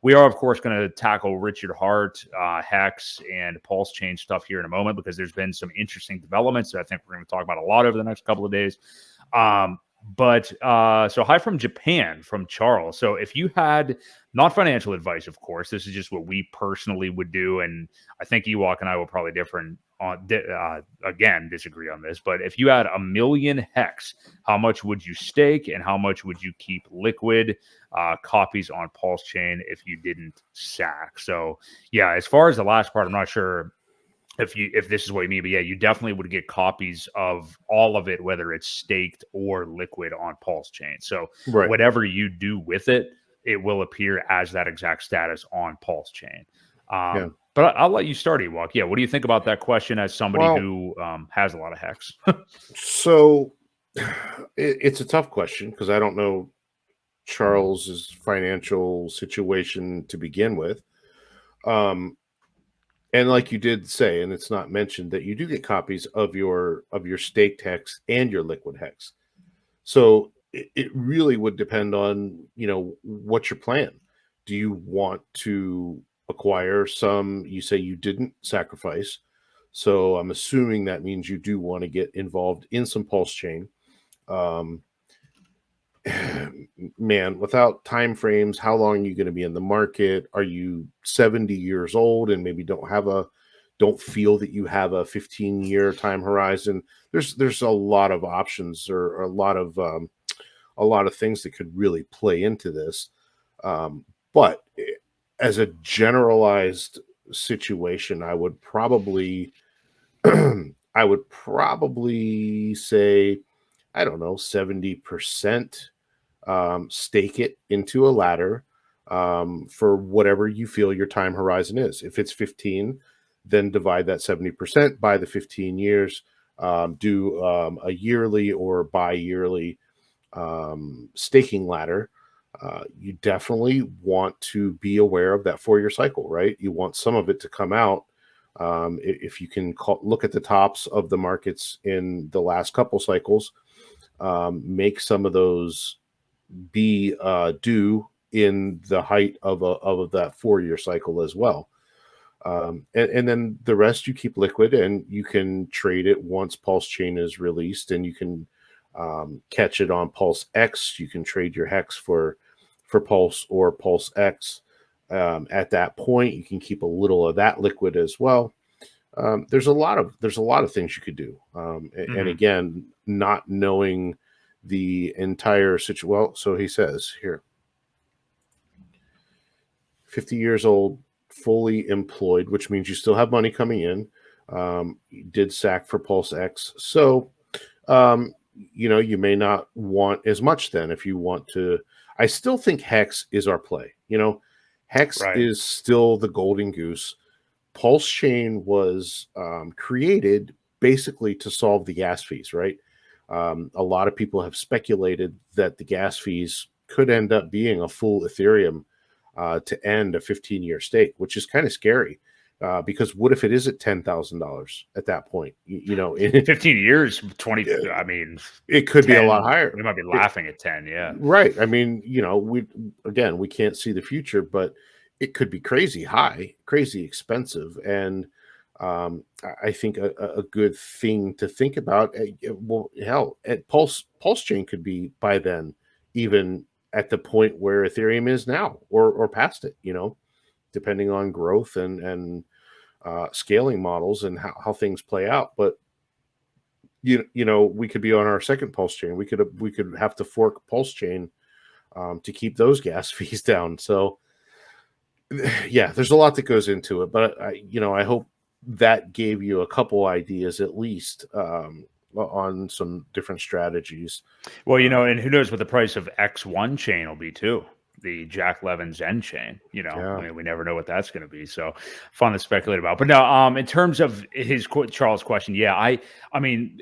We are, of course, going to tackle Richard Hart, Hex, and PulseChain stuff here in a moment because there's been some interesting developments that I think we're going to talk about a lot over the next couple of days. So hi from Japan, from Charles. So if you had, not financial advice, of course, this is just what we personally would do. And I think Ewok and I will probably disagree on this. But if you had 1 million Hex, how much would you stake and how much would you keep liquid copies on PulseChain if you didn't sack? So yeah, as far as the last part, I'm not sure if this is what you mean, but yeah, you definitely would get copies of all of it, whether it's staked or liquid on PulseChain. So whatever you do with it, it will appear as that exact status on PulseChain. But I'll let you start, Ewok. Yeah, what do you think about that question as somebody who has a lot of Hex? So it's a tough question because I don't know Charles's financial situation to begin with. And like you did say, and it's not mentioned, that you do get copies of your staked Hex and your liquid Hex. So it really would depend on, what's your plan. Do you want to acquire some? You say you didn't sacrifice. So I'm assuming that means you do want to get involved in some PulseChain. Man, without time frames, how long are you going to be in the market? Are you 70 years old and maybe don't feel that you have a 15-year time horizon? There's a lot of options or a lot of things that could really play into this. But as a generalized situation, I would probably say, I don't know, 70%. Stake it into a ladder for whatever you feel your time horizon is. If it's 15, then divide that 70% by the 15 years. Do a yearly or bi-yearly staking ladder. You definitely want to be aware of that 4-year cycle, right? You want some of it to come out. If you can look at the tops of the markets in the last couple cycles, make some of those be due in the height of that 4-year cycle as well. And then the rest you keep liquid and you can trade it once PulseChain is released, and you can catch it on PulseX. You can trade your Hex for Pulse or PulseX. At that point, you can keep a little of that liquid as well. There's a lot of things you could do. And again, not knowing the entire situation. Well, so he says here, 50 years old, fully employed, which means you still have money coming in. You did sack for PulseX. So, you may not want as much then if you want to. I still think Hex is our play. Hex is still the golden goose. PulseChain was created basically to solve the gas fees, right? A lot of people have speculated that the gas fees could end up being a full Ethereum to end a 15-year stake, which is kind of scary because what if it is at $10,000 at that point? In 15 years, 20. I mean, it could 10, be a lot higher. We might be laughing at 10. Yeah, right. I mean, we can't see the future, but it could be crazy high, crazy expensive, and I think a good thing to think about. Well, hell, at PulseChain could be by then even at the point where Ethereum is now, or past it. Depending on growth and scaling models and how things play out. But we could be on our second PulseChain. We could have to fork PulseChain to keep those gas fees down. So yeah, there's a lot that goes into it. But I hope that gave you a couple ideas at least on some different strategies. Well, and who knows what the price of X1 chain will be too. The Jack Levin Zen chain, I mean, we never know what that's going to be. So fun to speculate about. But no, in terms of Charles' question, yeah, I mean,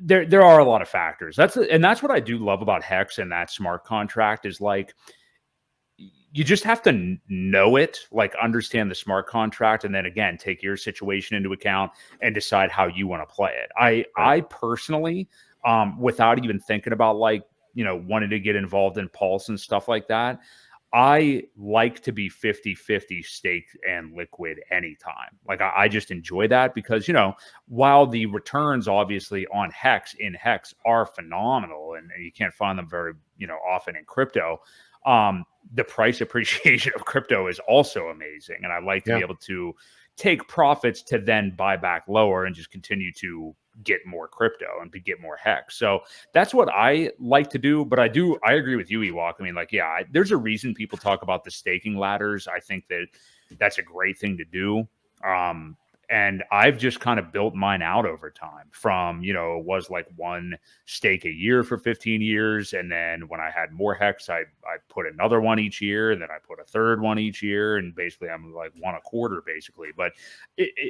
there are a lot of factors. That's what I do love about Hex and that smart contract is like, you just have to know it, like understand the smart contract, and then again, take your situation into account and decide how you want to play it. I personally, without even thinking about wanting to get involved in Pulse and stuff like that, I like to be 50-50 staked and liquid anytime. Like I just enjoy that because, while the returns obviously on Hex are phenomenal and you can't find them very, often in crypto, the price appreciation of crypto is also amazing. And I like to be able to take profits to then buy back lower and just continue to get more crypto and to get more Hex. So that's what I like to do. But I agree with you, Ewok. I mean, like, yeah, there's a reason people talk about the staking ladders. I think that that's a great thing to do. And I've just kind of built mine out over time from, it was like one stake a year for 15 years. And then when I had more Hex, I put another one each year, and then I put a third one each year. And basically I'm like one a quarter basically. But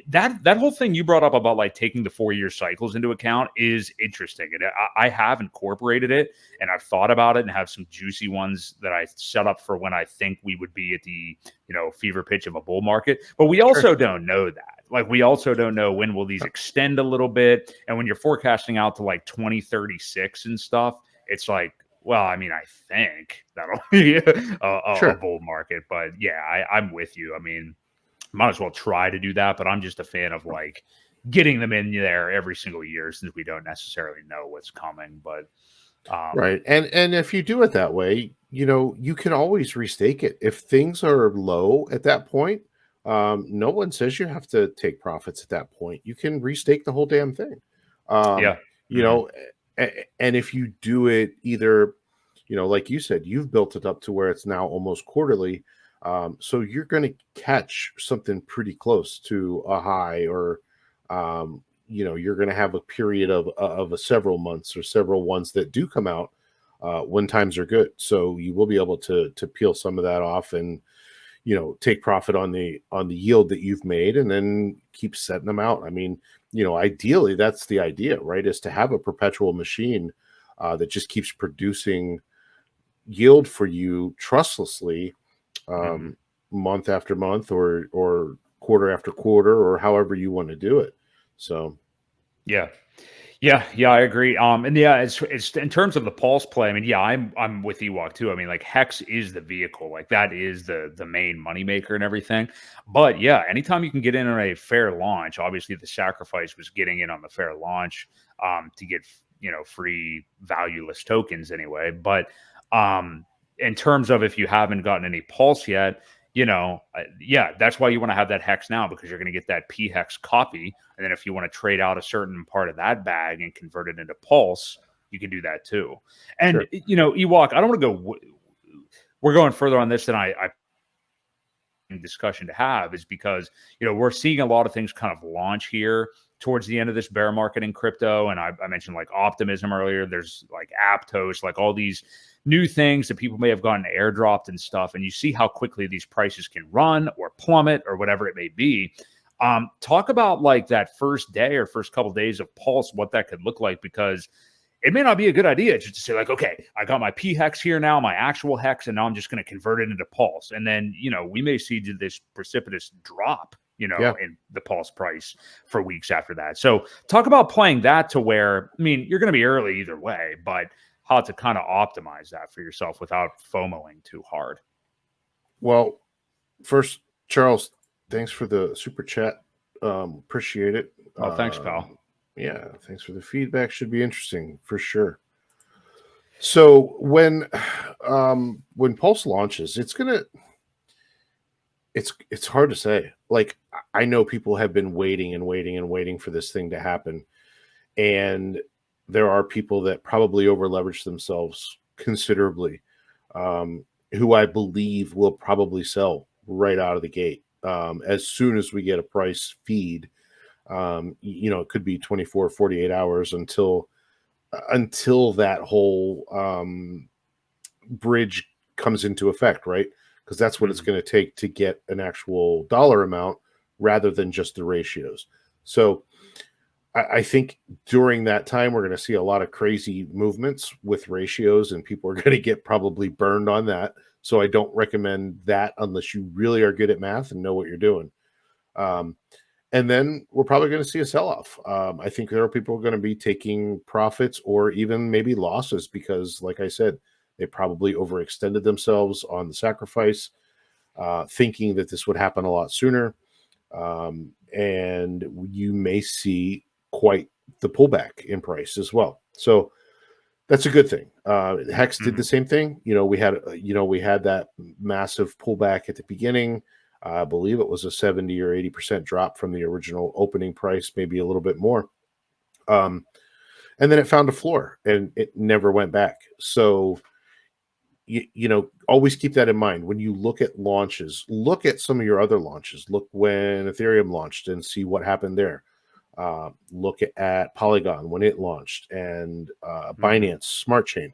that whole thing you brought up about like taking the 4-year cycles into account is interesting. And I have incorporated it, and I've thought about it and have some juicy ones that I set up for when I think we would be at the, fever pitch of a bull market. But we also don't know that. Like, we also don't know when will these extend a little bit. And when you're forecasting out to like 2036 and stuff, it's like, well, I mean, I think that'll be a bull market. But yeah, I'm with you. I mean, might as well try to do that. But I'm just a fan of like getting them in there every single year since we don't necessarily know what's coming. But right. And if you do it that way, you can always restake it. If things are low at that point, no one says you have to take profits at that point. You can restake the whole damn thing. And if you do it either, like you said, you've built it up to where it's now almost quarterly. So you're going to catch something pretty close to a high, or, you're going to have a period of several months or several ones that do come out when times are good. So you will be able to peel some of that off and, take profit on the yield that you've made, and then keep setting them out. I mean, ideally that's the idea, right? Is to have a perpetual machine that just keeps producing yield for you trustlessly, month after month, or quarter after quarter, or however you want to do it. So, yeah, I agree. And yeah, it's in terms of the pulse play. I mean, yeah, I'm with Ewok too. I mean, like Hex is the vehicle, like that is the main moneymaker and everything. But yeah, anytime you can get in on a fair launch, obviously the sacrifice was getting in on the fair launch to get free valueless tokens anyway. But in terms of if you haven't gotten any pulse yet, yeah, that's why you want to have that Hex now, because you're going to get that P Hex copy. And then if you want to trade out a certain part of that bag and convert it into pulse, you can do that too. And, Ewok, I don't want to go, we're going further on this than I discussion to have, is because, we're seeing a lot of things kind of launch here towards the end of this bear market in crypto. And I mentioned like Optimism earlier. There's like Aptos, like all these new things that people may have gotten airdropped and stuff. And you see how quickly these prices can run or plummet or whatever it may be. Talk about like that first day or first couple of days of Pulse, what that could look like, because it may not be a good idea just to say like, okay, I got my P Hex here now, my actual Hex, and now I'm just going to convert it into Pulse. And then, we may see this precipitous drop, in the Pulse price for weeks after that. So talk about playing that to where, I mean, you're going to be early either way, but how to kind of optimize that for yourself without FOMOing too hard. Well, first, Charles, thanks for the super chat. Appreciate it. Oh, thanks, pal. Yeah, thanks for the feedback. Should be interesting for sure. So when Pulse launches, it's hard to say. Like, I know people have been waiting and waiting and waiting for this thing to happen, and there are people that probably over leverage themselves considerably, who I believe will probably sell right out of the gate as soon as we get a price feed. It could be 24, 48 hours until that whole bridge comes into effect, right? Because that's what it's going to take to get an actual dollar amount rather than just the ratios. So I think during that time, we're going to see a lot of crazy movements with ratios, and people are going to get probably burned on that. So I don't recommend that unless you really are good at math and know what you're doing. And then we're probably going to see a sell-off. I think there are people who are going to be taking profits or even maybe losses because, like I said, They probably overextended themselves on the sacrifice, thinking that this would happen a lot sooner. And you may see quite the pullback in price as well. So that's a good thing. Hex did the same thing. We had that massive pullback at the beginning. I believe it was a 70 or 80% drop from the original opening price, maybe a little bit more. And then it found a floor and it never went back. So, always keep that in mind when you look at launches. Look at some of your other launches. Look when Ethereum launched and see what happened there. Look at Polygon when it launched, and Binance Smart Chain.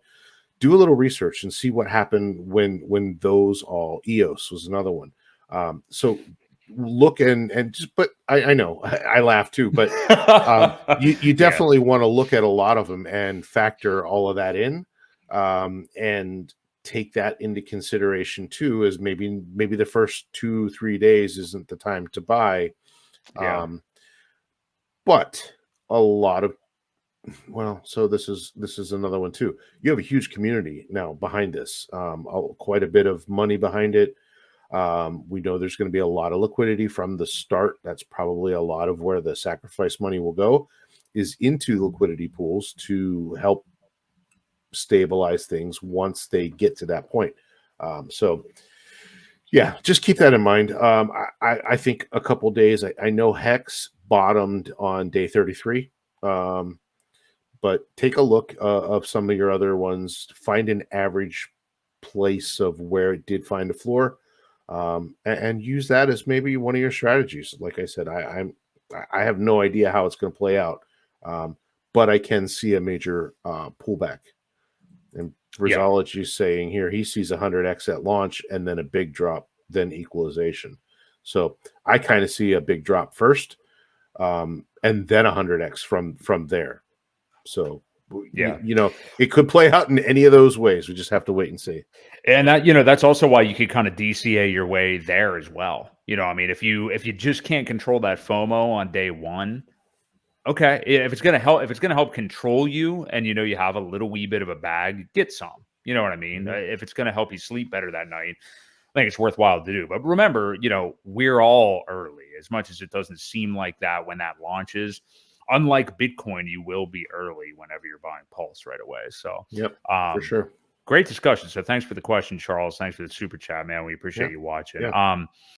Do a little research and see what happened when those all. EOS was another one. So look and just, but I know I laugh too, but you definitely want to look at a lot of them and factor all of that in, and take that into consideration too, as maybe the first 2-3 days isn't the time to buy. But a lot of, so this is another one too. You have a huge community now behind this, quite a bit of money behind it. We know there's going to be a lot of liquidity from the start. That's probably a lot of where the sacrifice money will go, is into liquidity pools to help stabilize things once they get to that point. So yeah, just keep that in mind. I think a couple days. I know Hex bottomed on day 33, but take a look of some of your other ones. Find an average place of where it did find a floor, and use that as maybe one of your strategies. Like I said, I have no idea how it's going to play out, but I can see a major pullback. And Rizology is saying here he sees 100x at launch and then a big drop, then equalization. So I kind of see a big drop first, and then 100x from there. So it could play out in any of those ways. We just have to wait and see. And that, that's also why you could kind of DCA your way there as well. I mean, if you just can't control that FOMO on day one, okay, if it's gonna help control you, and you have a little wee bit of a bag, get some. You know what I mean? If it's gonna help you sleep better that night, I think it's worthwhile to do. But remember, we're all early, as much as it doesn't seem like that when that launches. Unlike Bitcoin, you will be early whenever you're buying Pulse right away. So, for sure. Great discussion. So thanks for the question, Charles. Thanks for the super chat, man. We appreciate you watching.